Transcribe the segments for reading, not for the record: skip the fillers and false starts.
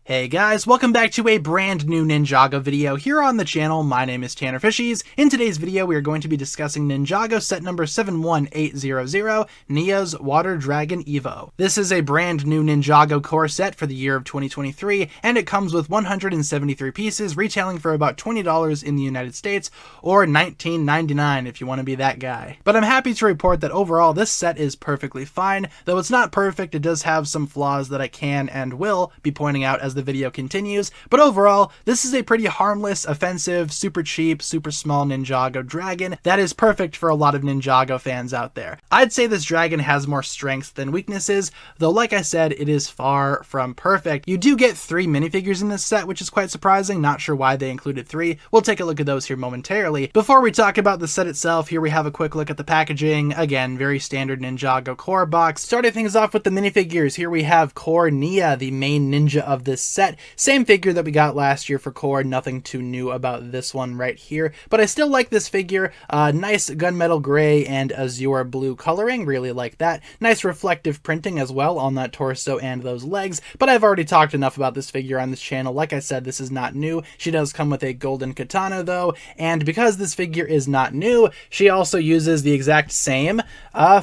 Hey guys, welcome back to a brand new Ninjago video here on the channel. My name is TannerFishies. In today's video, we are going to be discussing Ninjago set number 71800, Nia's Water Dragon EVO. This is a brand new Ninjago core set for the year of 2023, and it comes with 173 pieces, retailing for about $20 in the United States, or $19.99 if you want to be that guy. But I'm happy to report that overall, this set is perfectly fine. Though it's not perfect, it does have some flaws that I can and will be pointing out as the video continues, but overall, this is a pretty harmless, offensive, super cheap, super small Ninjago dragon that is perfect for a lot of Ninjago fans out there. I'd say this dragon has more strengths than weaknesses, though like I said, it is far from perfect. You do get 3 minifigures in this set, which is quite surprising. Not sure why they included 3. We'll take a look at those here momentarily. Before we talk about the set itself, here we have a quick look at the packaging. Again, very standard Ninjago core box. Starting things off with the minifigures, here we have Core Nia, the main ninja of this set. Same figure that we got last year for Core, nothing too new about this one right here, but I still like this figure. Nice gunmetal gray and azure blue coloring, really like that. Nice reflective printing as well on that torso and those legs, but I've already talked enough about this figure on this channel. Like I said, this is not new. She does come with a golden katana though, and because this figure is not new, she also uses the exact same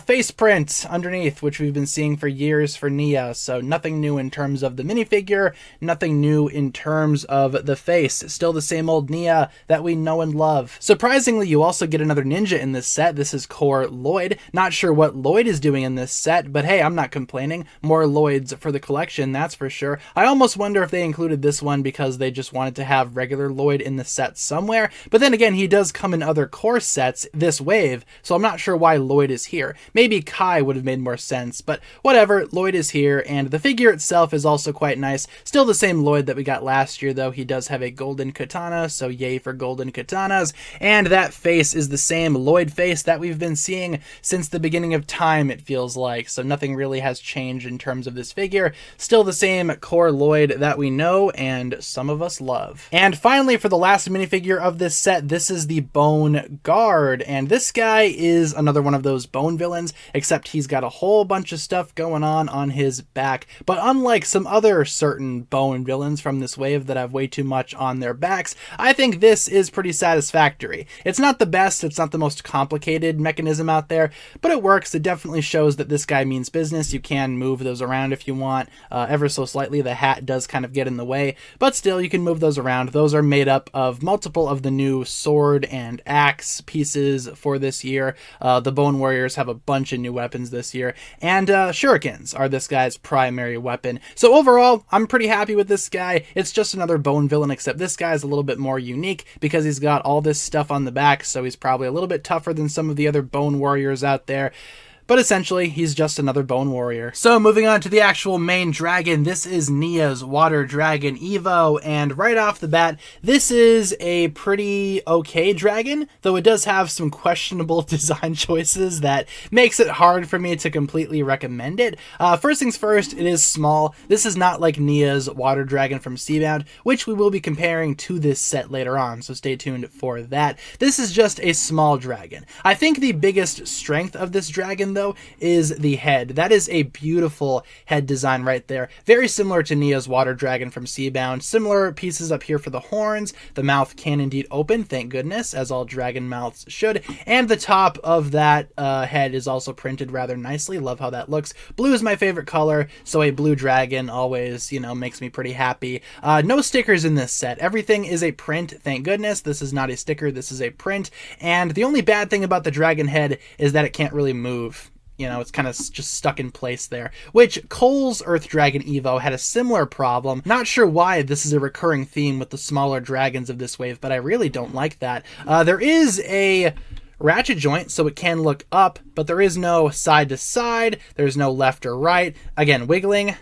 face print underneath, which we've been seeing for years for Nia, so nothing new in terms of the minifigure, nothing new in terms of the face. Still the same old Nia that we know and love. Surprisingly, you also get another ninja in this set. This is Core Lloyd. Not sure what Lloyd is doing in this set, but hey, I'm not complaining. More Lloyds for the collection, that's for sure. I almost wonder if they included this one because they just wanted to have regular Lloyd in the set somewhere, but then again, he does come in other core sets this wave, so I'm not sure why Lloyd is here. Maybe Kai would have made more sense, but whatever, Lloyd is here, and the figure itself is also quite nice. Still the same Lloyd that we got last year, though. He does have a golden katana, so yay for golden katanas, and that face is the same Lloyd face that we've been seeing since the beginning of time, it feels like, so nothing really has changed in terms of this figure. Still the same Core Lloyd that we know and some of us love. And finally, for the last minifigure of this set, this is the Bone Guard, and this guy is another one of those bone villains, except he's got a whole bunch of stuff going on his back, but unlike some other certain bone villains from this wave that have way too much on their backs, I think this is pretty satisfactory. It's not the best, it's not the most complicated mechanism out there, but it works. It definitely shows that this guy means business. You can move those around if you want, ever so slightly. The hat does kind of get in the way, but still you can move those around. Those are made up of multiple of the new sword and axe pieces for this year. The Bone Warriors have a bunch of new weapons this year, and shurikens are this guy's primary weapon. So overall, I'm pretty happy with this guy. It's just another bone villain, except this guy is a little bit more unique because he's got all this stuff on the back, so he's probably a little bit tougher than some of the other bone warriors out there. But essentially, he's just another bone warrior. So moving on to the actual main dragon, this is Nia's Water Dragon EVO, and right off the bat, this is a pretty okay dragon, though it does have some questionable design choices that makes it hard for me to completely recommend it. First things first, it is small. This is not like Nia's Water Dragon from Seabound, which we will be comparing to this set later on, so stay tuned for that. This is just a small dragon. I think the biggest strength of this dragon, though, is the head. That is a beautiful head design right there. Very similar to Nia's Water Dragon from Seabound. Similar pieces up here for the horns. The mouth can indeed open, thank goodness, as all dragon mouths should. And the top of that head is also printed rather nicely. Love how that looks. Blue is my favorite color, so a blue dragon always, you know, makes me pretty happy. No stickers in this set. Everything is a print, thank goodness. This is not a sticker, this is a print. And the only bad thing about the dragon head is that it can't really move. You know, it's kind of just stuck in place there, which Cole's Earth Dragon EVO had a similar problem. Not sure why this is a recurring theme with the smaller dragons of this wave, but I really don't like that. There is a ratchet joint, so it can look up, but there is no side to side. There's no left or right. Again, wiggling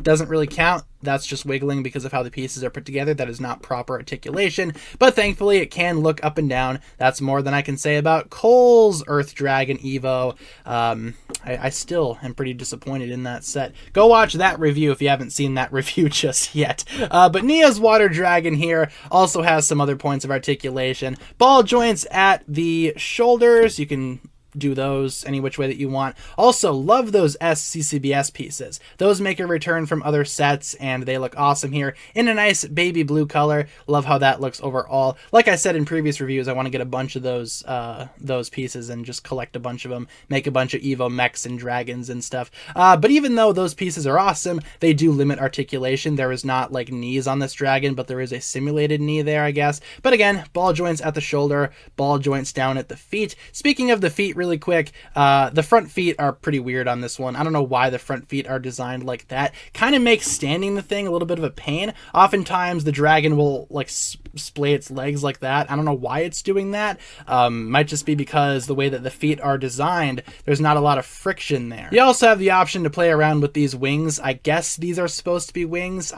doesn't really count. That's just wiggling because of how the pieces are put together. That is not proper articulation, but thankfully it can look up and down. That's more than I can say about Cole's Earth Dragon EVO. I still am pretty disappointed in that set. Go watch that review if you haven't seen that review just yet. But Nia's Water Dragon here also has some other points of articulation. Ball joints at the shoulders. You can do those any which way that you want. Also, love those SCCBS pieces. Those make a return from other sets, and they look awesome here in a nice baby blue color. Love how that looks overall. Like I said in previous reviews, I want to get a bunch of those pieces and just collect a bunch of them, make a bunch of EVO mechs and dragons and stuff. But even though those pieces are awesome, they do limit articulation. There is not like knees on this dragon, but there is a simulated knee there, I guess. But again, ball joints at the shoulder, ball joints down at the feet. Speaking of the feet, really quick, the front feet are pretty weird on this one. I don't know why the front feet are designed like that. Kind of makes standing the thing a little bit of a pain. Oftentimes the dragon will like splay its legs like that. I don't know why it's doing that. Might just be because the way that the feet are designed, there's not a lot of friction there. You also have the option to play around with these wings. I guess these are supposed to be wings.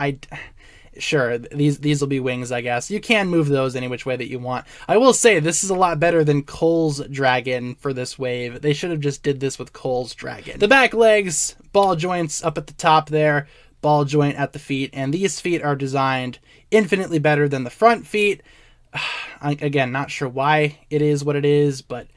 Sure, these will be wings, I guess. You can move those any which way that you want. I will say this is a lot better than Cole's dragon for this wave. They should have just did this with Cole's dragon. The back legs, ball joints up at the top there, ball joint at the feet, and these feet are designed infinitely better than the front feet. Again, not sure why it is what it is, but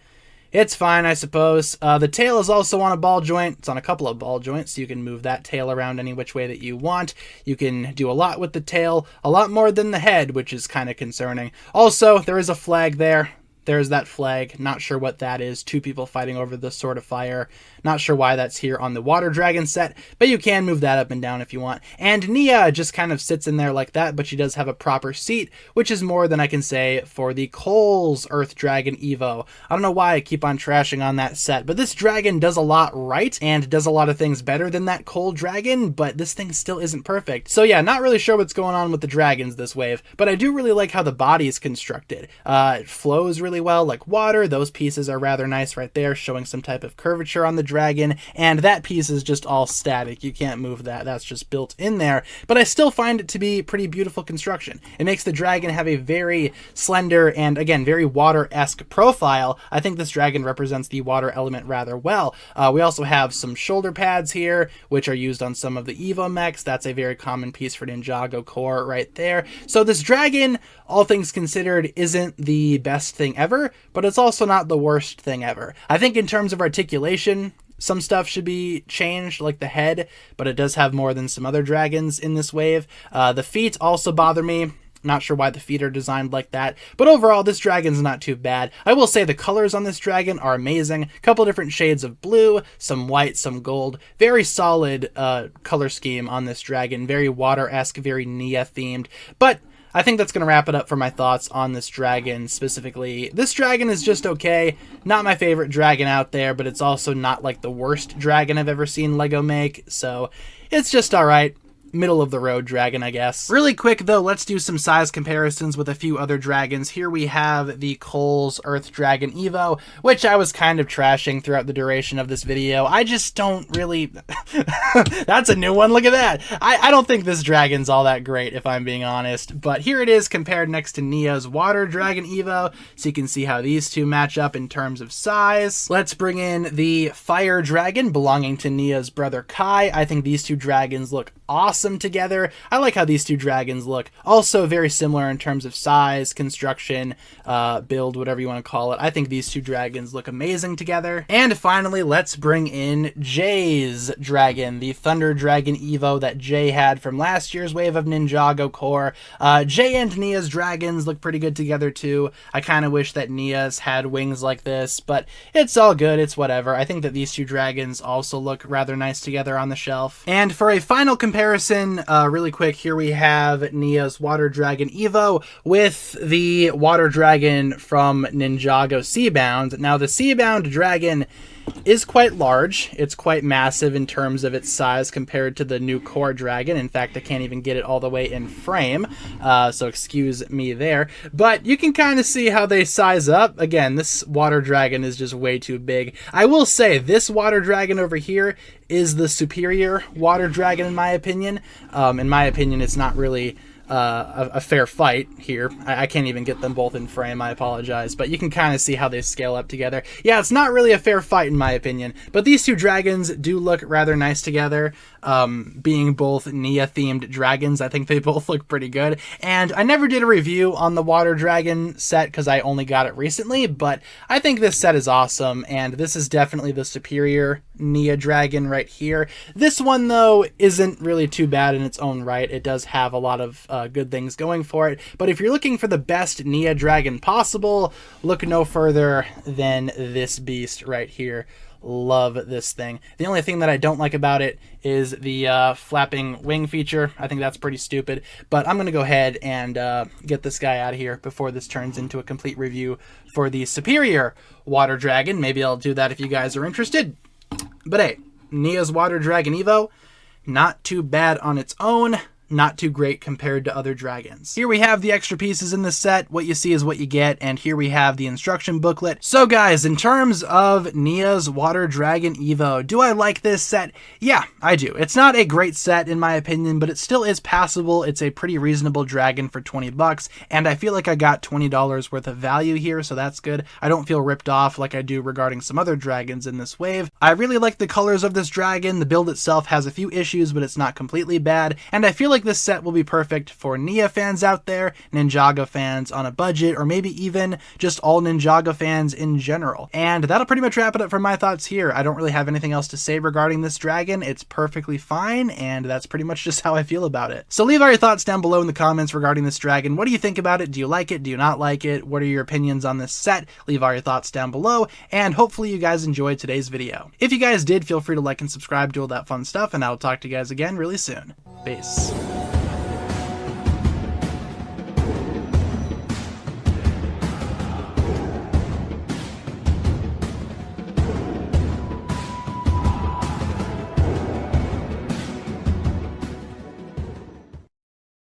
it's fine, I suppose. The tail is also on a ball joint. It's on a couple of ball joints, so you can move that tail around any which way that you want. You can do a lot with the tail, a lot more than the head, which is kind of concerning. Also, there is a flag there. There's that flag. Not sure what that is. Two people fighting over the Sword of Fire. Not sure why that's here on the Water Dragon set, but you can move that up and down if you want. And Nia just kind of sits in there like that, but she does have a proper seat, which is more than I can say for the Cole's Earth Dragon EVO. I don't know why I keep on trashing on that set, but this dragon does a lot right and does a lot of things better than that Cole dragon, but this thing still isn't perfect. So yeah, not really sure what's going on with the dragons this wave, but I do really like how the body is constructed. It flows really well like water. Those pieces are rather nice right there, showing some type of curvature on the dragon, and that piece is just all static. You can't move that. That's just built in there, but I still find it to be pretty beautiful construction. It makes the dragon have a very slender and, again, very water-esque profile. I think this dragon represents the water element rather well. We also have some shoulder pads here, which are used on some of the EVO mechs. That's a very common piece for Ninjago core right there. So this dragon, all things considered, isn't the best thing ever, but it's also not the worst thing ever. I think in terms of articulation, some stuff should be changed, like the head, but it does have more than some other dragons in this wave. The feet also bother me. Not sure why the feet are designed like that, but overall this dragon's not too bad. I will say the colors on this dragon are amazing. A couple different shades of blue, some white, some gold. Very solid color scheme on this dragon. Very water-esque, very Nia themed, but I think that's going to wrap it up for my thoughts on this dragon specifically. This dragon is just okay. Not my favorite dragon out there, but it's also not like the worst dragon I've ever seen Lego make, so it's just alright. Middle of the road dragon, I guess. Really quick though, let's do some size comparisons with a few other dragons. Here we have the Cole's Earth Dragon EVO, which I was kind of trashing throughout the duration of this video. I just don't really... That's a new one, look at that! I don't think this dragon's all that great, if I'm being honest, but here it is compared next to Nia's Water Dragon EVO, so you can see how these two match up in terms of size. Let's bring in the Fire Dragon belonging to Nia's brother Kai. I think these two dragons look awesome together. I like how these two dragons look. Also very similar in terms of size, construction, build, whatever you want to call it. I think these two dragons look amazing together. And finally, let's bring in Jay's dragon, the Thunder Dragon EVO that Jay had from last year's wave of Ninjago core. Jay and Nia's dragons look pretty good together too. I kind of wish that Nia's had wings like this, but it's all good. It's whatever. I think that these two dragons also look rather nice together on the shelf. And for a final comparison, really quick, here we have Nia's Water Dragon EVO with the Water Dragon from Ninjago Seabound. Now, the Seabound dragon is quite large. It's quite massive in terms of its size compared to the new core dragon. In fact, I can't even get it all the way in frame, so excuse me there. But you can kind of see how they size up. Again, this water dragon is just way too big. I will say, this water dragon over here is the superior water dragon in my opinion. In my opinion, it's not really a fair fight here. I can't even get them both in frame, I apologize, but you can kind of see how they scale up together. Yeah, it's not really a fair fight in my opinion, but these two dragons do look rather nice together. Being both Nia themed dragons, I think they both look pretty good. And I never did a review on the water dragon set because I only got it recently, but I think this set is awesome, and this is definitely the superior Nia dragon right here. This one though isn't really too bad in its own right. It does have a lot of good things going for it, but if you're looking for the best Nia dragon possible, look no further than this beast right here. Love this thing. The only thing that I don't like about it is the flapping wing feature. I think that's pretty stupid, but I'm gonna go ahead and get this guy out of here before this turns into a complete review for the superior water dragon. Maybe I'll do that if you guys are interested. But hey, Nia's Water Dragon EVO, not too bad on its own, not too great compared to other dragons. Here we have the extra pieces in this set. What you see is what you get, and here we have the instruction booklet. So guys, in terms of Nia's Water Dragon EVO, do I like this set? Yeah, I do. It's not a great set in my opinion, but it still is passable. It's a pretty reasonable dragon for 20 bucks, and I feel like I got $20 worth of value here, so that's good. I don't feel ripped off like I do regarding some other dragons in this wave. I really like the colors of this dragon. The build itself has a few issues, but it's not completely bad, and I feel like this set will be perfect for Nia fans out there, Ninjago fans on a budget, or maybe even just all Ninjago fans in general. And that'll pretty much wrap it up for my thoughts here. I don't really have anything else to say regarding this dragon. It's perfectly fine, and that's pretty much just how I feel about it. So leave all your thoughts down below in the comments regarding this dragon. What do you think about it? Do you like it? Do you not like it? What are your opinions on this set? Leave all your thoughts down below, and hopefully you guys enjoyed today's video. If you guys did, feel free to like and subscribe, do all that fun stuff, and I'll talk to you guys again really soon. Peace.